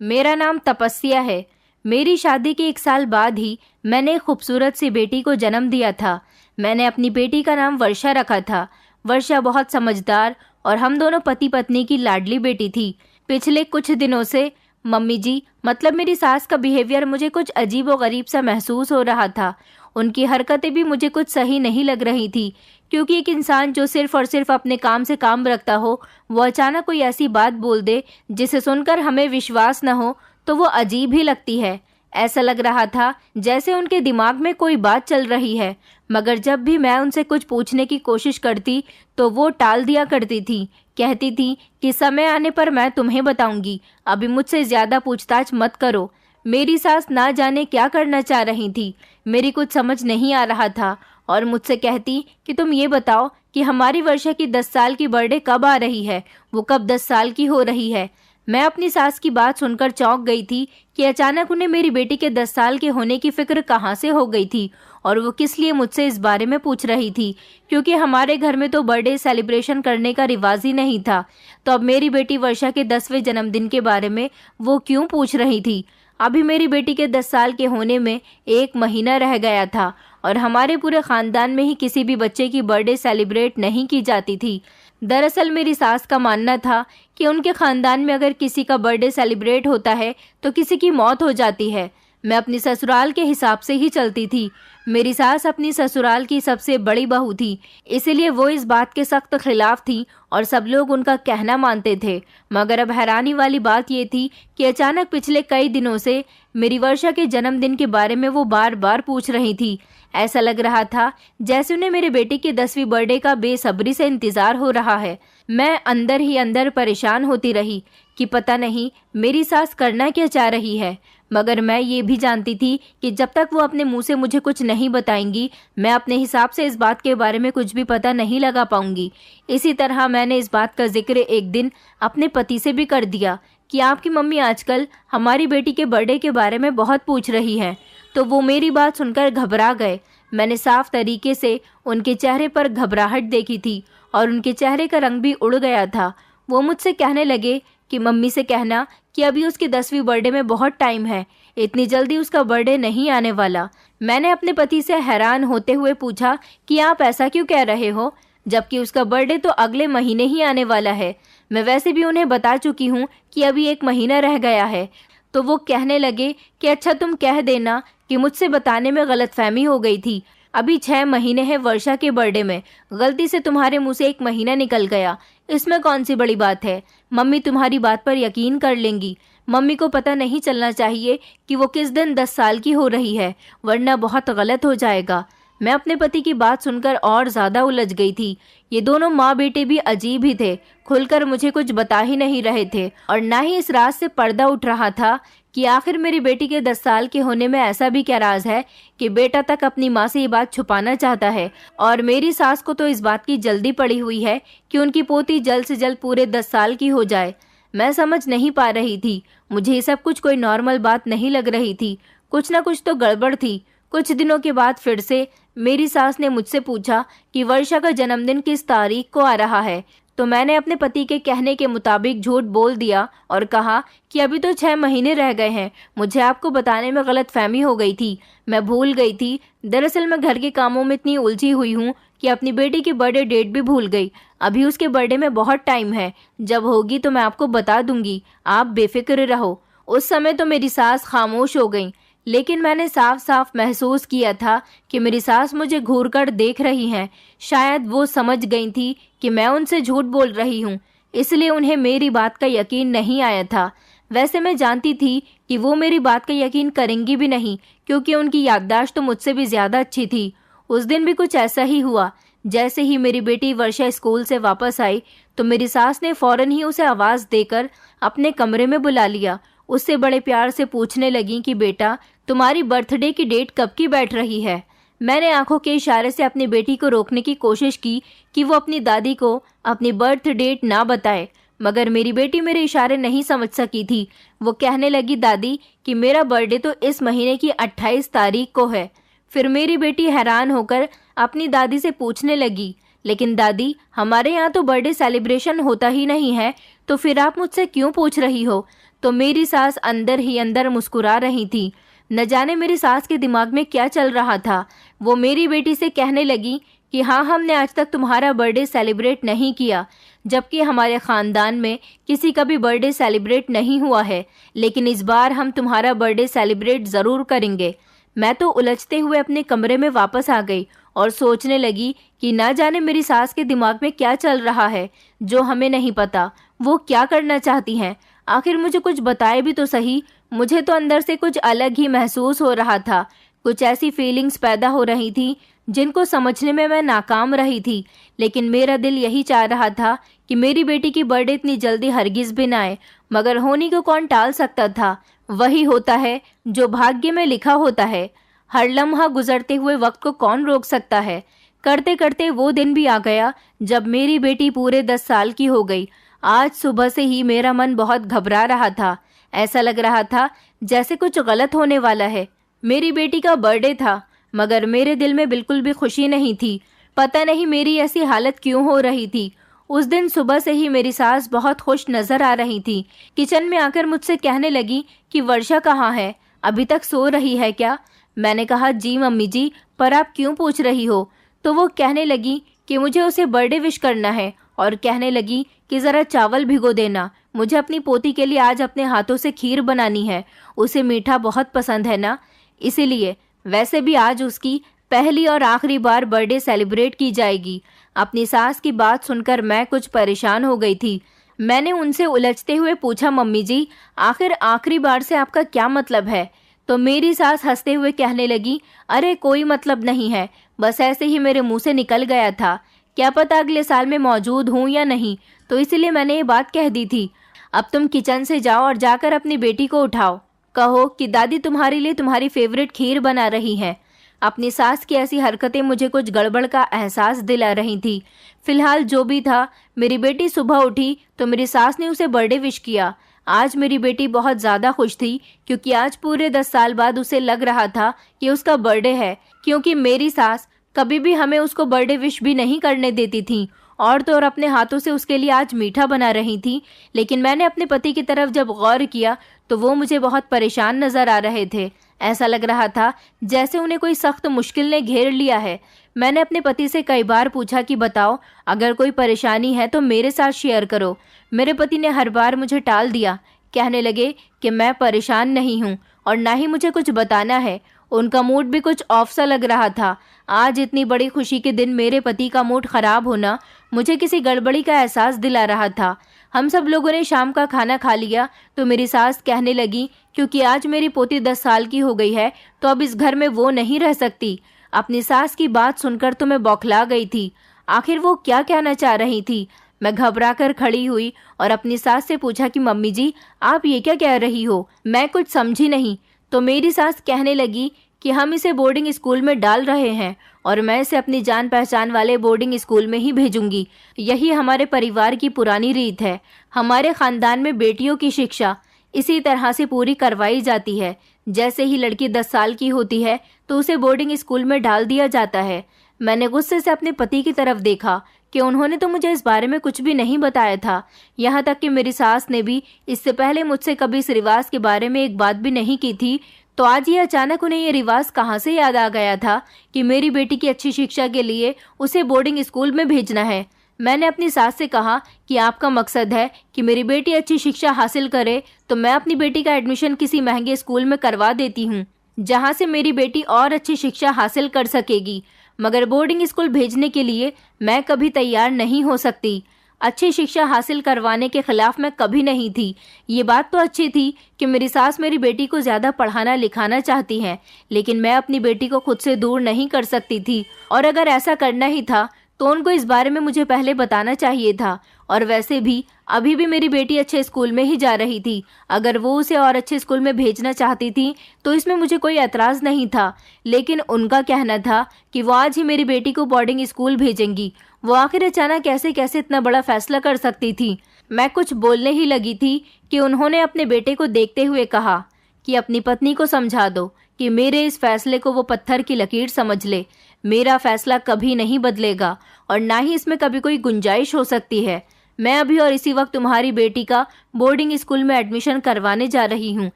मेरा नाम तपस्या है। मेरी शादी के 1 साल बाद ही मैंने एक खूबसूरत सी बेटी को जन्म दिया था। मैंने अपनी बेटी का नाम वर्षा रखा था। वर्षा बहुत समझदार और हम दोनों पति पत्नी की लाडली बेटी थी। पिछले कुछ दिनों से मम्मी जी, मतलब मेरी सास का बिहेवियर मुझे कुछ अजीब व गरीब सा महसूस हो रहा था। उनकी हरकतें भी मुझे कुछ सही नहीं लग रही थी, क्योंकि एक इंसान जो सिर्फ और सिर्फ अपने काम से काम रखता हो, वो अचानक कोई ऐसी बात बोल दे जिसे सुनकर हमें विश्वास न हो, तो वो अजीब ही लगती है। ऐसा लग रहा था जैसे उनके दिमाग में कोई बात चल रही है, मगर जब भी मैं उनसे कुछ पूछने की कोशिश करती तो वो टाल दिया करती थी। कहती थी कि समय आने पर मैं तुम्हें बताऊंगी, अभी मुझसे ज्यादा पूछताछ मत करो। मेरी सास ना जाने क्या करना चाह रही थी, मेरी कुछ समझ नहीं आ रहा था, और मुझसे कहती कि तुम ये बताओ कि हमारी वर्षा की 10 साल की बर्थडे कब आ रही है, वो कब 10 साल की हो रही है। मैं अपनी सास की बात सुनकर चौंक गई थी कि अचानक उन्हें मेरी बेटी के 10 साल के होने की फिक्र कहाँ से हो गई थी, और वो किस लिए मुझसे इस बारे में पूछ रही थी, क्योंकि हमारे घर में तो बर्थडे सेलिब्रेशन करने का रिवाज ही नहीं था। तो अब मेरी बेटी वर्षा के 10वें जन्मदिन के बारे में वो क्यों पूछ रही थी। अभी मेरी बेटी के 10 साल के होने में 1 महीना रह गया था, और हमारे पूरे खानदान में ही किसी भी बच्चे की बर्थडे सेलिब्रेट नहीं की जाती थी। दरअसल मेरी सास का मानना था कि उनके खानदान में अगर किसी का बर्थडे सेलिब्रेट होता है तो किसी की मौत हो जाती है। मैं अपनी ससुराल के हिसाब से ही चलती थी। मेरी सास अपनी ससुराल की सबसे बड़ी बहू थी, इसीलिए वो इस बात के सख्त खिलाफ थी और सब लोग उनका कहना मानते थे। मगर अब हैरानी वाली बात ये थी कि अचानक पिछले कई दिनों से मेरी वर्षा के जन्मदिन के बारे में वो बार बार पूछ रही थी। ऐसा लग रहा था जैसे उन्हें मेरे बेटे की 10वीं बर्थडे का बेसब्री से इंतजार हो रहा है। मैं अंदर ही अंदर परेशान होती रही कि पता नहीं मेरी सास करना क्या चाह रही है, मगर मैं ये भी जानती थी कि जब तक वो अपने मुंह से मुझे कुछ नहीं बताएंगी, मैं अपने हिसाब से इस बात के बारे में कुछ भी पता नहीं लगा पाऊंगी। इसी तरह मैंने इस बात का जिक्र एक दिन अपने पति से भी कर दिया कि आपकी मम्मी आजकल हमारी बेटी के बर्थडे के बारे में बहुत पूछ रही हैं। तो वो मेरी बात सुनकर घबरा गए। मैंने साफ तरीके से उनके चेहरे पर घबराहट देखी थी और उनके चेहरे का रंग भी उड़ गया था। वो मुझसे कहने लगे कि मम्मी से कहना कि अभी उसकी 10वीं बर्थडे में बहुत टाइम है, इतनी जल्दी उसका बर्थडे नहीं आने वाला। मैंने अपने पति से हैरान होते हुए पूछा कि आप ऐसा क्यों कह रहे हो, जबकि उसका बर्थडे तो अगले महीने ही आने वाला है। मैं वैसे भी उन्हें बता चुकी हूँ कि अभी 1 महीना रह गया है। तो वो कहने लगे कि अच्छा तुम कह देना कि मुझसे बताने में गलतफहमी हो गई थी। अभी 6 महीने हैं वर्षा के बर्थडे में, गलती से तुम्हारे मुंह से 1 महीना निकल गया, इसमें कौन सी बड़ी बात है। मम्मी तुम्हारी बात पर यकीन कर लेंगी। मम्मी को पता नहीं चलना चाहिए कि वो किस दिन 10 साल की हो रही है, वरना बहुत गलत हो जाएगा। मैं अपने पति की बात सुनकर और ज्यादा उलझ गई थी। ये दोनों माँ बेटे भी अजीब ही थे, खुलकर मुझे कुछ बता ही नहीं रहे थे, और ना ही इस राज से पर्दा उठ रहा था कि आखिर मेरी बेटी के 10 साल के होने में ऐसा भी क्या राज है कि बेटा तक अपनी माँ से ये बात छुपाना चाहता है। और मेरी सास को तो इस बात की जल्दी पड़ी हुई है कि उनकी पोती जल्द से जल्द पूरे 10 साल की हो जाए। मैं समझ नहीं पा रही थी, मुझे ये सब कुछ कोई नॉर्मल बात नहीं लग रही थी, कुछ ना कुछ तो गड़बड़ थी। कुछ दिनों के बाद फिर से मेरी सास ने मुझसे पूछा कि वर्षा का जन्मदिन किस तारीख को आ रहा है। तो मैंने अपने पति के कहने के मुताबिक झूठ बोल दिया और कहा कि अभी तो 6 महीने रह गए हैं, मुझे आपको बताने में गलतफहमी हो गई थी, मैं भूल गई थी। दरअसल मैं घर के कामों में इतनी उलझी हुई हूँ कि अपनी बेटी की बर्थडे डेट भी भूल गई। अभी उसके बर्थडे में बहुत टाइम है, जब होगी तो मैं आपको बता दूंगी, आप बेफिक्र रहो। उस समय तो मेरी सास खामोश हो गई, लेकिन मैंने साफ साफ महसूस किया था कि मेरी सास मुझे घूर कर देख रही हैं। शायद वो समझ गई थी कि मैं उनसे झूठ बोल रही हूँ, इसलिए उन्हें मेरी बात का यकीन नहीं आया था। वैसे मैं जानती थी कि वो मेरी बात का यकीन करेंगी भी नहीं, क्योंकि उनकी याददाश्त तो मुझसे भी ज्यादा अच्छी थी। उस दिन भी कुछ ऐसा ही हुआ। जैसे ही मेरी बेटी वर्षा स्कूल से वापस आई तो मेरी सास ने फौरन ही उसे आवाज देकर अपने कमरे में बुला लिया। उससे बड़े प्यार से पूछने लगी कि बेटा, तुम्हारी बर्थडे की डेट कब की बैठ रही है। मैंने आंखों के इशारे से अपनी बेटी को रोकने की कोशिश की कि वो अपनी दादी को अपनी बर्थ डेट ना बताए, मगर मेरी बेटी मेरे इशारे नहीं समझ सकी थी। वो कहने लगी, दादी कि मेरा बर्थडे तो इस महीने की 28 तारीख को है। फिर मेरी बेटी हैरान होकर अपनी दादी से पूछने लगी, लेकिन दादी, हमारे यहाँ तो बर्थडे सेलिब्रेशन होता ही नहीं है, तो फिर आप मुझसे क्यों पूछ रही हो? तो मेरी सास अंदर ही अंदर मुस्कुरा रही थी। न जाने मेरी सास के दिमाग में क्या चल रहा था। वो मेरी बेटी से कहने लगी कि हाँ, हमने आज तक तुम्हारा बर्थडे सेलिब्रेट नहीं किया, जबकि हमारे ख़ानदान में किसी का भी बर्थडे सेलिब्रेट नहीं हुआ है, लेकिन इस बार हम तुम्हारा बर्थडे सेलिब्रेट ज़रूर करेंगे। मैं तो उलझते हुए अपने कमरे में वापस आ गई और सोचने लगी कि ना जाने मेरी सास के दिमाग में क्या चल रहा है जो हमें नहीं पता। वो क्या करना चाहती हैं? आखिर मुझे कुछ बताए भी तो सही। मुझे तो अंदर से कुछ अलग ही महसूस हो रहा था। कुछ ऐसी फीलिंग्स पैदा हो रही थी जिनको समझने में मैं नाकाम रही थी, लेकिन मेरा दिल यही चाह रहा था कि मेरी बेटी की बर्थडे इतनी जल्दी हरगिज भी ना आए। मगर होने को कौन टाल सकता था? वही होता है जो भाग्य में लिखा होता है। हर लम्हा गुजरते हुए वक्त को कौन रोक सकता है? करते करते वो दिन भी आ गया जब मेरी बेटी पूरे 10 साल की हो गई। आज सुबह से ही मेरा मन बहुत घबरा रहा था। ऐसा लग रहा था जैसे कुछ गलत होने वाला है। मेरी बेटी का बर्थडे था, मगर मेरे दिल में बिल्कुल भी खुशी नहीं थी। पता नहीं मेरी ऐसी हालत क्यों हो रही थी। उस दिन सुबह से ही मेरी सास बहुत खुश नजर आ रही थी। किचन में आकर मुझसे कहने लगी कि वर्षा कहाँ है, अभी तक सो रही है क्या? मैंने कहा जी मम्मी जी, पर आप क्यों पूछ रही हो? तो वो कहने लगी कि मुझे उसे बर्थडे विश करना है, और कहने लगी कि ज़रा चावल भिगो देना, मुझे अपनी पोती के लिए आज अपने हाथों से खीर बनानी है। उसे मीठा बहुत पसंद है ना, इसीलिए। वैसे भी आज उसकी पहली और आखिरी बार बर्थडे सेलिब्रेट की जाएगी। अपनी सास की बात सुनकर मैं कुछ परेशान हो गई थी। मैंने उनसे उलझते हुए पूछा मम्मी जी, आखिर आखिरी बार से आपका क्या मतलब है? तो मेरी सास हंसते हुए कहने लगी, अरे कोई मतलब नहीं है, बस ऐसे ही मेरे मुंह से निकल गया था। क्या पता अगले साल में मौजूद हूँ या नहीं, तो इसलिए मैंने ये बात कह दी थी। अब तुम किचन से जाओ और जाकर अपनी बेटी को उठाओ, कहो कि दादी तुम्हारे लिए तुम्हारी फेवरेट खीर बना रही है। अपनी सास की ऐसी हरकतें मुझे कुछ गड़बड़ का एहसास दिला रही थी। फिलहाल जो भी था, मेरी बेटी सुबह उठी तो मेरी सास ने उसे बर्थडे विश किया। आज मेरी बेटी बहुत ज़्यादा खुश थी, क्योंकि आज पूरे 10 साल बाद उसे लग रहा था कि उसका बर्थडे है, क्योंकि मेरी सास कभी भी हमें उसको बर्थडे विश भी नहीं करने देती थी, और तो और अपने हाथों से उसके लिए आज मीठा बना रही थी। लेकिन मैंने अपने पति की तरफ जब गौर किया तो वो मुझे बहुत परेशान नजर आ रहे थे। ऐसा लग रहा था जैसे उन्हें कोई सख्त मुश्किल ने घेर लिया है। मैंने अपने पति से कई बार पूछा कि बताओ, अगर कोई परेशानी है तो मेरे साथ शेयर करो। मेरे पति ने हर बार मुझे टाल दिया, कहने लगे कि मैं परेशान नहीं हूँ और ना ही मुझे कुछ बताना है। उनका मूड भी कुछ ऑफ सा लग रहा था। आज इतनी बड़ी खुशी के दिन मेरे पति का मूड खराब होना मुझे किसी गड़बड़ी का एहसास दिला रहा था। हम सब लोगों ने शाम का खाना खा लिया तो मेरी सास कहने लगी, क्योंकि आज मेरी पोती 10 साल की हो गई है तो अब इस घर में वो नहीं रह सकती। अपनी सास की बात सुनकर तो मैं बौखला गई थी। आखिर वो क्या कहना चाह रही थी? मैं घबराकर खड़ी हुई और अपनी सास से पूछा कि मम्मी जी, आप ये क्या कह रही हो? मैं कुछ समझी नहीं। तो मेरी सास कहने लगी कि हम इसे बोर्डिंग स्कूल में डाल रहे हैं और मैं इसे अपनी जान पहचान वाले बोर्डिंग स्कूल में ही भेजूंगी। यही हमारे परिवार की पुरानी रीत है। हमारे खानदान में बेटियों की शिक्षा इसी तरह से पूरी करवाई जाती है। जैसे ही लड़की 10 साल की होती है तो उसे बोर्डिंग स्कूल में डाल दिया जाता है। मैंने गुस्से से अपने पति की तरफ देखा कि उन्होंने तो मुझे इस बारे में कुछ भी नहीं बताया था। यहाँ तक कि मेरी सास ने भी इससे पहले मुझसे कभी इस रिवाज के बारे में एक बात भी नहीं की थी। तो आज ये अचानक उन्हें ये रिवाज कहाँ से याद आ गया था कि मेरी बेटी की अच्छी शिक्षा के लिए उसे बोर्डिंग स्कूल में भेजना है। मैंने अपनी सास से कहा कि आपका मकसद है कि मेरी बेटी अच्छी शिक्षा हासिल करे, तो मैं अपनी बेटी का एडमिशन किसी महंगे स्कूल में करवा देती हूँ, जहाँ से मेरी बेटी और अच्छी शिक्षा हासिल कर सकेगी। मगर बोर्डिंग स्कूल भेजने के लिए मैं कभी तैयार नहीं हो सकती। अच्छी शिक्षा हासिल करवाने के खिलाफ मैं कभी नहीं थी। ये बात तो अच्छी थी कि मेरी सास मेरी बेटी को ज़्यादा पढ़ाना लिखाना चाहती हैं, लेकिन मैं अपनी बेटी को खुद से दूर नहीं कर सकती थी। और अगर ऐसा करना ही था तो उनको इस बारे में मुझे पहले बताना चाहिए था। और वैसे भी अभी भी मेरी बेटी अच्छे स्कूल में ही जा रही थी। अगर वो उसे और अच्छे स्कूल में भेजना चाहती थी तो इसमें मुझे कोई एतराज़ नहीं था। लेकिन उनका कहना था कि वो आज ही मेरी बेटी को बोर्डिंग स्कूल भेजेंगी। वो आखिर अचानक कैसे कैसे इतना बड़ा फैसला कर सकती थी? मैं कुछ बोलने ही लगी थी कि उन्होंने अपने बेटे को देखते हुए कहा कि अपनी पत्नी को समझा दो कि मेरे इस फैसले को वो पत्थर की लकीर समझ ले। मेरा फैसला कभी नहीं बदलेगा और ना ही इसमें कभी कोई गुंजाइश हो सकती है। मैं अभी और इसी वक्त तुम्हारी बेटी का बोर्डिंग स्कूल में एडमिशन करवाने जा रही हूँ।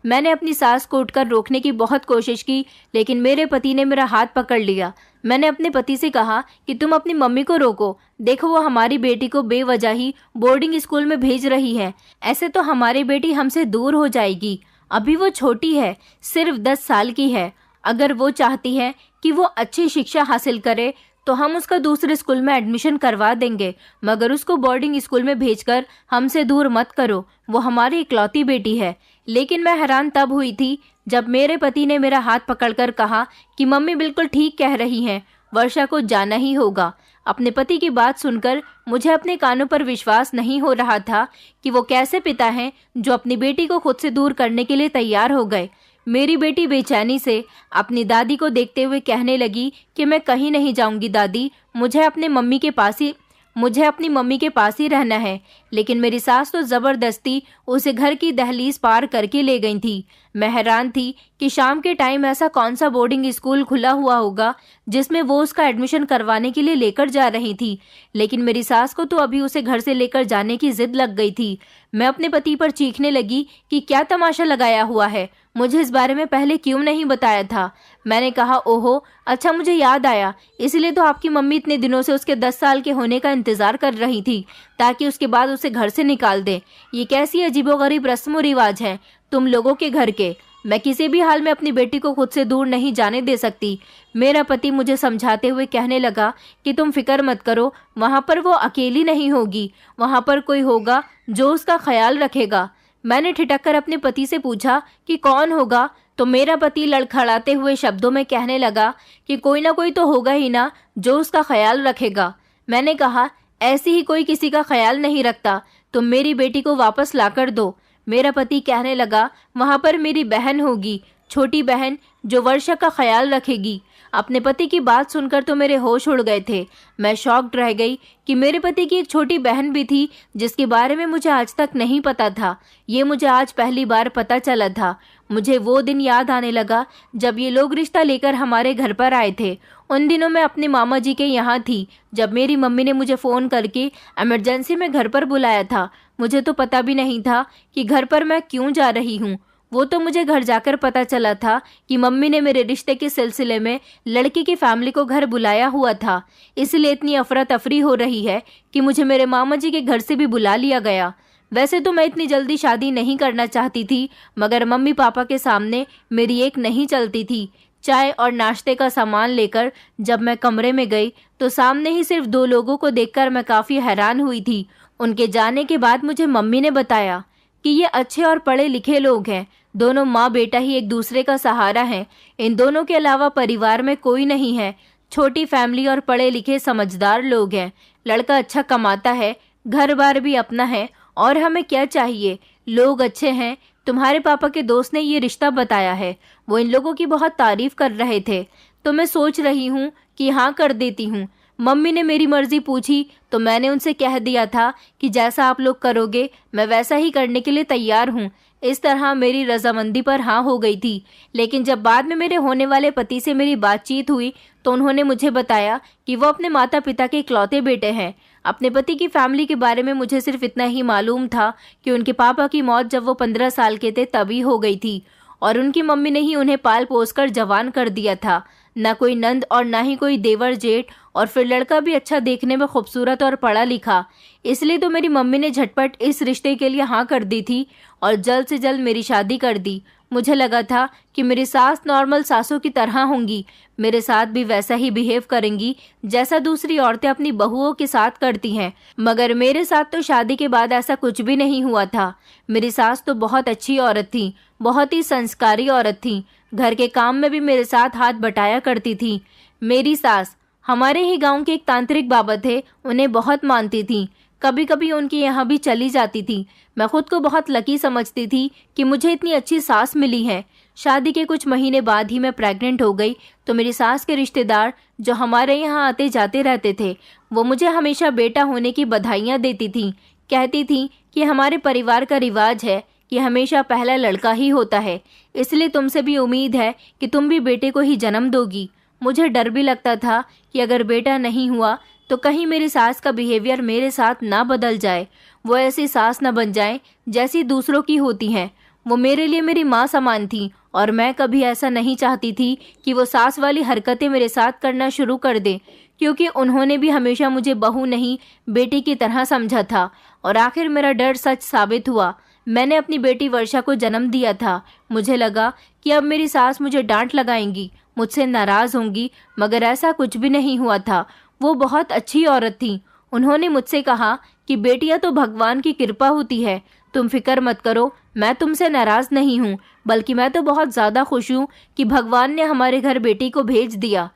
मैंने अपनी सास को उठकर रोकने की बहुत कोशिश की, लेकिन मेरे पति ने मेरा हाथ पकड़ लिया। मैंने अपने पति से कहा कि तुम अपनी मम्मी को रोको, देखो वो हमारी बेटी को बेवजह ही बोर्डिंग स्कूल में भेज रही है। ऐसे तो हमारी बेटी हमसे दूर हो जाएगी। अभी वो छोटी है, सिर्फ 10 साल की है। अगर वो चाहती है कि वो अच्छी शिक्षा हासिल करे तो हम उसका दूसरे स्कूल में एडमिशन करवा देंगे, मगर उसको बोर्डिंग स्कूल में भेजकर हमसे दूर मत करो। वो हमारी इकलौती बेटी है। लेकिन मैं हैरान तब हुई थी जब मेरे पति ने मेरा हाथ पकड़कर कहा कि मम्मी बिल्कुल ठीक कह रही हैं, वर्षा को जाना ही होगा। अपने पति की बात सुनकर मुझे अपने कानों पर विश्वास नहीं हो रहा था कि वो कैसे पिता हैं जो अपनी बेटी को खुद से दूर करने के लिए तैयार हो गए। मेरी बेटी बेचैनी से अपनी दादी को देखते हुए कहने लगी कि मैं कहीं नहीं जाऊंगी दादी, मुझे अपनी मम्मी के पास ही रहना है। लेकिन मेरी सास तो जबरदस्ती उसे घर की दहलीज पार करके ले गई थी। मैं हैरान थी कि शाम के टाइम ऐसा कौन सा बोर्डिंग स्कूल खुला हुआ होगा जिसमें वो उसका एडमिशन करवाने के लिए लेकर जा रही थी। लेकिन मेरी सास को तो अभी उसे घर से लेकर जाने की जिद लग गई थी। मैं अपने पति पर चीखने लगी कि क्या तमाशा लगाया हुआ है, मुझे इस बारे में पहले क्यों नहीं बताया था। मैंने कहा ओहो अच्छा, मुझे याद आया, इसलिए तो आपकी मम्मी इतने दिनों से उसके 10 साल के होने का इंतजार कर रही थी ताकि उसके बाद उसे घर से निकाल दे। ये कैसी अजीबोगरीब रस्म रिवाज है तुम लोगों के घर के। मैं किसी भी हाल में अपनी बेटी को खुद से दूर नहीं जाने दे सकती। मेरा पति मुझे समझाते हुए कहने लगा कि तुम फिक्र मत करो, वहाँ पर वो अकेली नहीं होगी, वहाँ पर कोई होगा जो उसका ख्याल रखेगा। मैंने ठिठक कर अपने पति से पूछा कि कौन होगा, तो मेरा पति लड़खड़ाते हुए शब्दों में कहने लगा कि कोई ना कोई तो होगा ही ना जो उसका ख्याल रखेगा। मैंने कहा ऐसी ही कोई किसी का ख्याल नहीं रखता, तुम मेरी बेटी को वापस लाकर दो। मेरा पति कहने लगा वहाँ पर मेरी बहन होगी, छोटी बहन, जो वर्षा का ख्याल रखेगी। अपने पति की बात सुनकर तो मेरे होश उड़ गए थे। मैं शॉक्ड रह गई कि मेरे पति की एक छोटी बहन भी थी जिसके बारे में मुझे आज तक नहीं पता था। ये मुझे आज पहली बार पता चला था। मुझे वो दिन याद आने लगा जब ये लोग रिश्ता लेकर हमारे घर पर आए थे। उन दिनों मैं अपने मामा जी के यहाँ थी जब मेरी मम्मी ने मुझे फ़ोन करके इमरजेंसी में घर पर बुलाया था। मुझे तो पता भी नहीं था कि घर पर मैं क्यों जा रही हूँ। वो तो मुझे घर जाकर पता चला था कि मम्मी ने मेरे रिश्ते के सिलसिले में लड़की की फैमिली को घर बुलाया हुआ था। इसलिए इतनी अफरा तफरी हो रही है कि मुझे मेरे मामा जी के घर से भी बुला लिया गया। वैसे तो मैं इतनी जल्दी शादी नहीं करना चाहती थी, मगर मम्मी पापा के सामने मेरी एक नहीं चलती थी। चाय और नाश्ते का सामान लेकर जब मैं कमरे में गई तो सामने ही सिर्फ 2 लोगों को देखकर मैं काफ़ी हैरान हुई थी। उनके जाने के बाद मुझे मम्मी ने बताया कि ये अच्छे और पढ़े लिखे लोग हैं। दोनों माँ बेटा ही एक दूसरे का सहारा हैं। इन दोनों के अलावा परिवार में कोई नहीं है। छोटी फैमिली और पढ़े लिखे समझदार लोग हैं। लड़का अच्छा कमाता है, घर बार भी अपना है, और हमें क्या चाहिए। लोग अच्छे हैं। तुम्हारे पापा के दोस्त ने ये रिश्ता बताया है। वो इन लोगों की बहुत तारीफ कर रहे थे, तो मैं सोच रही हूँ कि हाँ कर देती हूँ। मम्मी ने मेरी मर्जी पूछी तो मैंने उनसे कह दिया था कि जैसा आप लोग करोगे मैं वैसा ही करने के लिए तैयार हूँ। इस तरह मेरी रजामंदी पर हाँ हो गई थी। लेकिन जब बाद में मेरे होने वाले पति से मेरी बातचीत हुई तो उन्होंने मुझे बताया कि वो अपने माता पिता के इकलौते बेटे हैं। अपने पति की फैमिली के बारे में मुझे सिर्फ इतना ही मालूम था कि उनके पापा की मौत जब वो 15 साल के थे तभी हो गई थी, और उनकी मम्मी ने ही उन्हें पाल पोस कर जवान कर दिया था। ना कोई नंद और ना ही कोई देवर जेठ, और फिर लड़का भी अच्छा, देखने में खूबसूरत और पढ़ा लिखा। इसलिए तो मेरी मम्मी ने झटपट इस रिश्ते के लिए हाँ कर दी थी और जल्द से जल्द मेरी शादी कर दी। मुझे लगा था कि मेरी सास नॉर्मल सासों की तरह होंगी, मेरे साथ भी वैसा ही बिहेव करेंगी जैसा दूसरी औरतें अपनी बहुओं के साथ करती हैं। मगर मेरे साथ तो शादी के बाद ऐसा कुछ भी नहीं हुआ था। मेरी सास तो बहुत अच्छी औरत थी, बहुत ही संस्कारी औरत थी। घर के काम में भी मेरे साथ हाथ बटाया करती थी। मेरी सास हमारे ही गांव के एक तांत्रिक बाबा थे, उन्हें बहुत मानती थी। कभी कभी उनके यहाँ भी चली जाती थी। मैं खुद को बहुत लकी समझती थी कि मुझे इतनी अच्छी सास मिली है। शादी के कुछ महीने बाद ही मैं प्रेग्नेंट हो गई तो मेरी सास के रिश्तेदार जो हमारे यहाँ आते जाते रहते थे, वो मुझे हमेशा बेटा होने की बधाइयाँ देती थी। कहती थी कि हमारे परिवार का रिवाज है कि हमेशा पहला लड़का ही होता है, इसलिए तुमसे भी उम्मीद है कि तुम भी बेटे को ही जन्म दोगी। मुझे डर भी लगता था कि अगर बेटा नहीं हुआ तो कहीं मेरी सास का बिहेवियर मेरे साथ ना बदल जाए, वो ऐसी सास ना बन जाए जैसी दूसरों की होती हैं। वो मेरे लिए मेरी माँ समान थी और मैं कभी ऐसा नहीं चाहती थी कि वो सास वाली हरकतें मेरे साथ करना शुरू कर दे, क्योंकि उन्होंने भी हमेशा मुझे बहू नहीं बेटी की तरह समझा था। और आखिर मेरा डर सच साबित हुआ। मैंने अपनी बेटी वर्षा को जन्म दिया था। मुझे लगा कि अब मेरी सास मुझे डांट लगाएंगी, मुझसे नाराज होंगी, मगर ऐसा कुछ भी नहीं हुआ था। वो बहुत अच्छी औरत थी। उन्होंने मुझसे कहा कि बेटियां तो भगवान की कृपा होती है, तुम फिक्र मत करो, मैं तुमसे नाराज नहीं हूँ, बल्कि मैं तो बहुत ज़्यादा खुश हूँ कि भगवान ने हमारे घर बेटी को भेज दिया।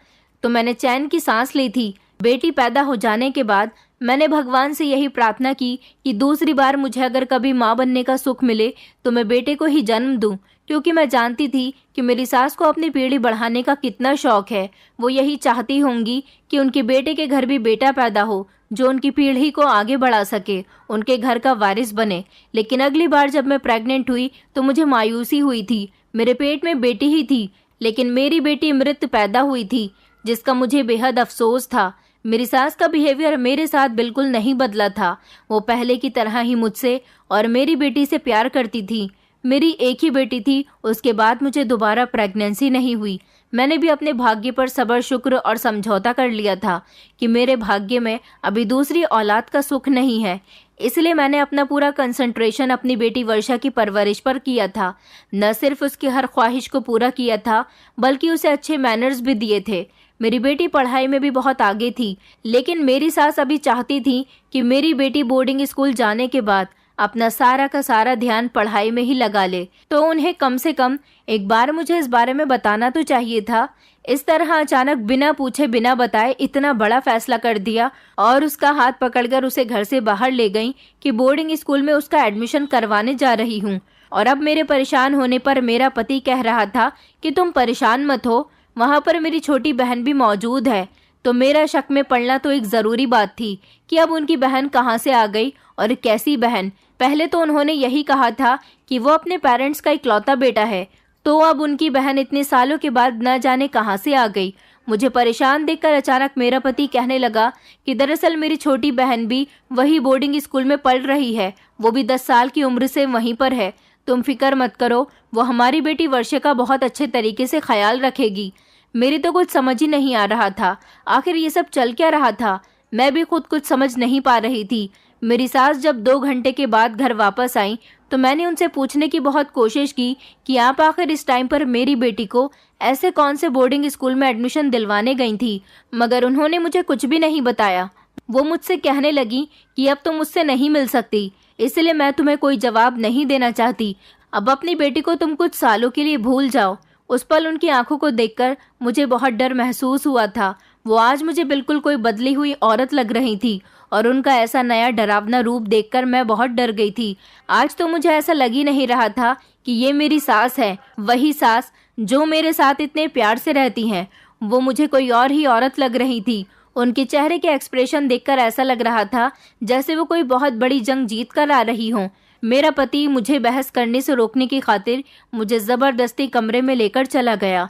तो मैंने चैन की सांस ली थी। बेटी पैदा हो जाने के बाद मैंने भगवान से यही प्रार्थना की कि दूसरी बार मुझे अगर कभी माँ बनने का सुख मिले तो मैं बेटे को ही जन्म दूं, क्योंकि मैं जानती थी कि मेरी सास को अपनी पीढ़ी बढ़ाने का कितना शौक है। वो यही चाहती होंगी कि उनके बेटे के घर भी बेटा पैदा हो जो उनकी पीढ़ी को आगे बढ़ा सके, उनके घर का वारिस बने। लेकिन अगली बार जब मैं प्रेग्नेंट हुई तो मुझे मायूसी हुई थी। मेरे पेट में बेटी ही थी, लेकिन मेरी बेटी मृत पैदा हुई थी, जिसका मुझे बेहद अफसोस था। मेरी सास का बिहेवियर मेरे साथ बिल्कुल नहीं बदला था। वो पहले की तरह ही मुझसे और मेरी बेटी से प्यार करती थी। मेरी एक ही बेटी थी, उसके बाद मुझे दोबारा प्रेगनेंसी नहीं हुई। मैंने भी अपने भाग्य पर सब्र शुक्र और समझौता कर लिया था कि मेरे भाग्य में अभी दूसरी औलाद का सुख नहीं है। इसलिए मैंने अपना पूरा कंसंट्रेशन अपनी बेटी वर्षा की परवरिश पर किया था। न सिर्फ उसकी हर ख्वाहिश को पूरा किया था, बल्कि उसे अच्छे मैनर्स भी दिए थे। मेरी बेटी पढ़ाई में भी बहुत आगे थी, लेकिन मेरी सास अभी चाहती थी कि मेरी बेटी बोर्डिंग स्कूल जाने के बाद अपना सारा का सारा ध्यान पढ़ाई में ही लगा ले। तो उन्हें कम से कम एक बार मुझे इस बारे में बताना तो चाहिए था। इस तरह अचानक बिना पूछे बिना बताए इतना बड़ा फैसला कर दिया और उसका हाथ पकड़कर उसे घर से बाहर ले गई कि बोर्डिंग स्कूल में उसका एडमिशन करवाने जा रही हूँ। और अब मेरे परेशान होने पर मेरा पति कह रहा था कि तुम परेशान मत हो, वहाँ पर मेरी छोटी बहन भी मौजूद है। तो मेरा शक में पड़ना तो एक ज़रूरी बात थी कि अब उनकी बहन कहाँ से आ गई और कैसी बहन। पहले तो उन्होंने यही कहा था कि वो अपने पेरेंट्स का इकलौता बेटा है, तो अब उनकी बहन इतने सालों के बाद न जाने कहाँ से आ गई। मुझे परेशान देखकर अचानक मेरा पति कहने लगा कि दरअसल मेरी छोटी बहन भी वही बोर्डिंग स्कूल में पढ़ रही है, वो भी 10 साल की उम्र से वहीं पर है। तुम फिक्र मत करो, वो हमारी बेटी वर्षा का बहुत अच्छे तरीके से ख्याल रखेगी। मेरी तो कुछ समझ ही नहीं आ रहा था, आखिर ये सब चल क्या रहा था। मैं भी खुद कुछ समझ नहीं पा रही थी। मेरी सास जब 2 घंटे के बाद घर वापस आई तो मैंने उनसे पूछने की बहुत कोशिश की कि आप आखिर इस टाइम पर मेरी बेटी को ऐसे कौन से बोर्डिंग स्कूल में एडमिशन दिलवाने गई थी, मगर उन्होंने मुझे कुछ भी नहीं बताया। वो मुझसे कहने लगी कि अब तुम मुझसे नहीं मिल सकती, इसलिए मैं तुम्हें कोई जवाब नहीं देना चाहती। अब अपनी बेटी को तुम कुछ सालों के लिए भूल जाओ। उस पल उनकी आंखों को देखकर मुझे बहुत डर महसूस हुआ था। वो आज मुझे बिल्कुल कोई बदली हुई औरत लग रही थी और उनका ऐसा नया डरावना रूप देखकर मैं बहुत डर गई थी। आज तो मुझे ऐसा लग ही नहीं रहा था कि ये मेरी सास है, वही सास जो मेरे साथ इतने प्यार से रहती हैं। वो मुझे कोई और ही औरत लग रही थी। उनके चेहरे के एक्सप्रेशन देखकर ऐसा लग रहा था जैसे वो कोई बहुत बड़ी जंग जीत कर आ रही हों। मेरा पति मुझे बहस करने से रोकने की खातिर मुझे ज़बरदस्ती कमरे में लेकर चला गया।